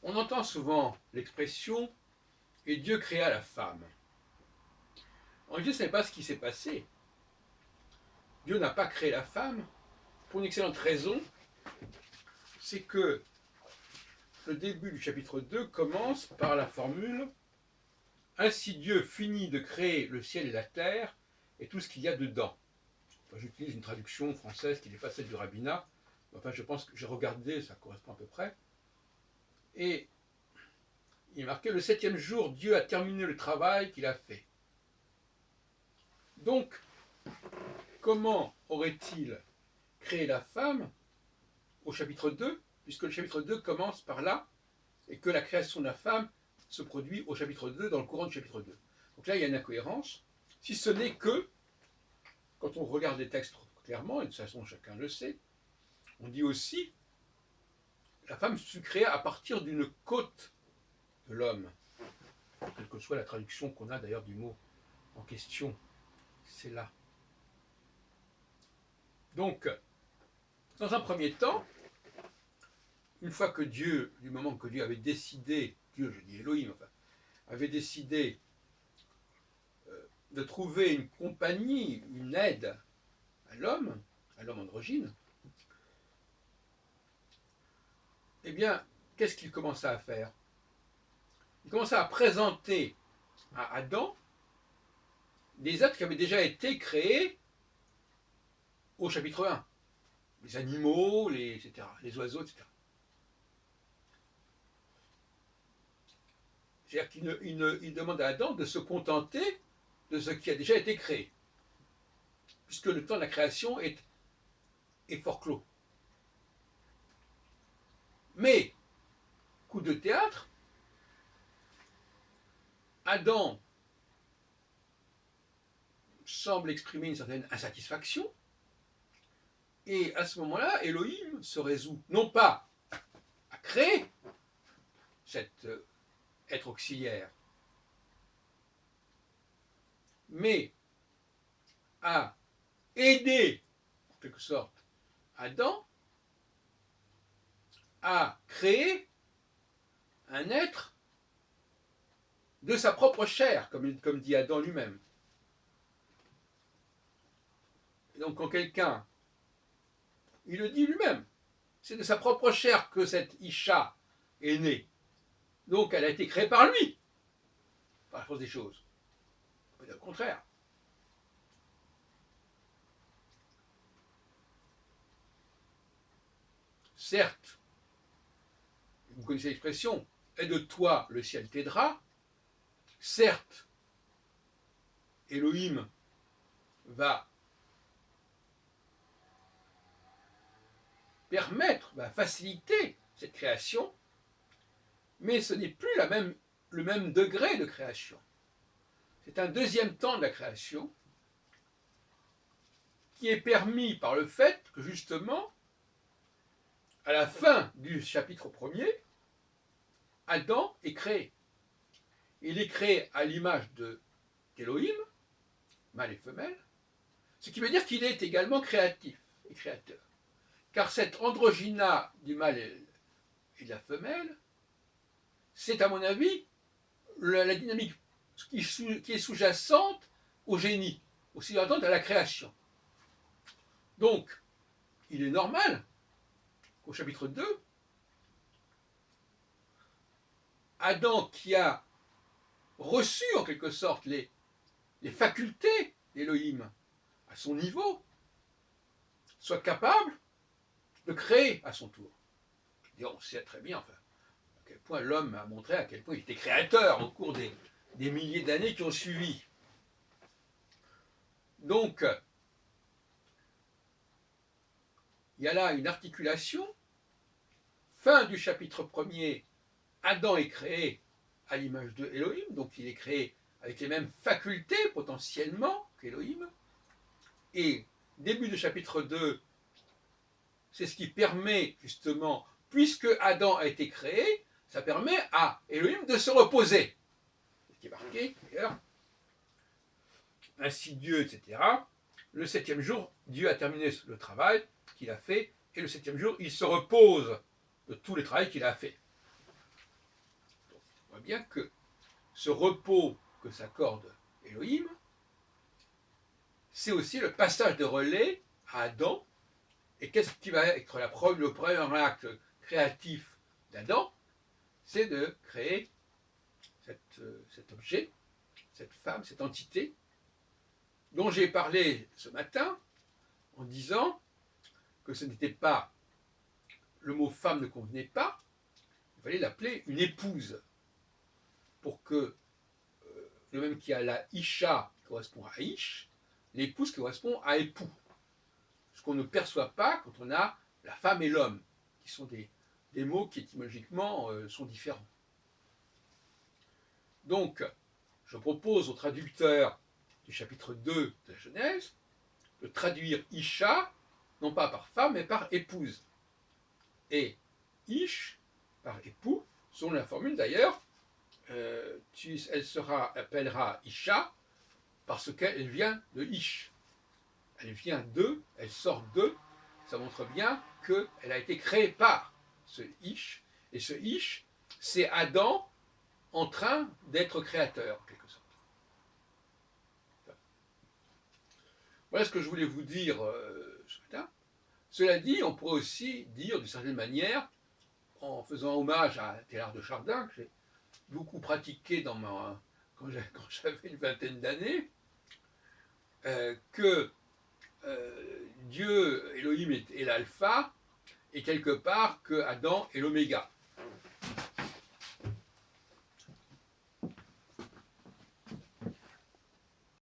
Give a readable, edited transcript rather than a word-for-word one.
On entend souvent l'expression « et Dieu créa la femme ». En réalité, ce n'est pas ce qui s'est passé. Dieu n'a pas créé la femme pour une excellente raison, c'est que le début du chapitre 2 commence par la formule « Ainsi Dieu finit de créer le ciel et la terre et tout ce qu'il y a dedans ». Enfin, j'utilise une traduction française qui n'est pas celle du rabbinat, enfin je pense que j'ai regardé, ça correspond à peu près. Et il est marqué « Le septième jour, Dieu a terminé le travail qu'il a fait ». Donc, comment aurait-il créé la femme au chapitre 2, puisque le chapitre 2 commence par là, et que la création de la femme se produit au chapitre 2, dans le courant du chapitre 2. Donc là, il y a une incohérence, si ce n'est que, quand on regarde les textes clairement, et de toute façon chacun le sait, on dit aussi, la femme fut créée à partir d'une côte de l'homme, quelle que soit la traduction qu'on a d'ailleurs du mot en question, c'est là. Donc, dans un premier temps, une fois que Dieu, du moment que Dieu avait décidé, Dieu, je dis Elohim, enfin, avait décidé de trouver une compagnie, une aide à l'homme androgyne, eh bien, qu'est-ce qu'il commença à faire? Il commença à présenter à Adam des êtres qui avaient déjà été créés au chapitre 1. Les animaux, etc., les oiseaux, etc. C'est-à-dire qu'il demande à Adam de se contenter de ce qui a déjà été créé, puisque le temps de la création est fort clos. Mais, coup de théâtre, Adam semble exprimer une certaine insatisfaction, et à ce moment-là, Elohim se résout non pas à créer cet être auxiliaire, mais à aider, en quelque sorte, Adam à créer un être de sa propre chair, comme dit Adam lui-même. Et donc quand quelqu'un, il le dit lui-même, c'est de sa propre chair que cette Isha est née. Donc elle a été créée par lui, par la force des choses. Mais au contraire. Certes, vous connaissez l'expression, et de toi le ciel t'aidera. Certes, Elohim va permettre, va faciliter cette création, mais ce n'est plus le même degré de création. C'est un deuxième temps de la création qui est permis par le fait que justement, à la fin du chapitre 1er, Adam est créé. Il est créé à l'image d'Elohim, mâle et femelle, ce qui veut dire qu'il est également créatif et créateur. Car cette androgyna du mâle et de la femelle, c'est à mon avis la dynamique qui est sous-jacente au génie, aussi sous-jacente à la création. Donc, il est normal qu'au chapitre 2, Adam, qui a reçu en quelque sorte les facultés d'Elohim à son niveau, soit capable de créer à son tour. Et on sait très bien, enfin, à quel point l'homme a montré à quel point il était créateur au cours des milliers d'années qui ont suivi. Donc, il y a là une articulation. Fin du chapitre 1er, Adam est créé à l'image de Elohim, donc il est créé avec les mêmes facultés potentiellement qu'Elohim. Et début du chapitre 2, c'est ce qui permet justement, puisque Adam a été créé, ça permet à Elohim de se reposer. C'est ce qui est marqué d'ailleurs. Ainsi Dieu, etc. Le septième jour, Dieu a terminé le travail qu'il a fait, et le septième jour, il se repose de tout le travail qu'il a fait. voit bien que ce repos que s'accorde Elohim, c'est aussi le passage de relais à Adam. Et qu'est-ce qui va être le premier acte créatif d'Adam? C'est de créer cet objet, cette femme, cette entité, dont j'ai parlé ce matin en disant que ce n'était pas, le mot femme ne convenait pas, il fallait l'appeler une épouse, pour que, de même qu'il y a la Isha qui correspond à Ish, l'épouse correspond à époux. Ce qu'on ne perçoit pas quand on a la femme et l'homme, qui sont des mots qui étymologiquement sont différents. Donc, je propose au traducteur du chapitre 2 de la Genèse de traduire Isha, non pas par femme, mais par épouse. Et Ish, par époux, selon la formule d'ailleurs, elle appellera Isha parce qu'elle vient de Ish. Elle vient d'eux, elle sort d'eux, ça montre bien qu'elle a été créée par ce Ish, et ce Ish, c'est Adam en train d'être créateur, en quelque sorte. Voilà ce que je voulais vous dire ce matin. Cela dit, on pourrait aussi dire, d'une certaine manière, en faisant hommage à Teilhard de Chardin, que j'ai beaucoup pratiqué quand j'avais une vingtaine d'années, que Dieu, Elohim, est l'alpha, et quelque part que Adam est l'oméga.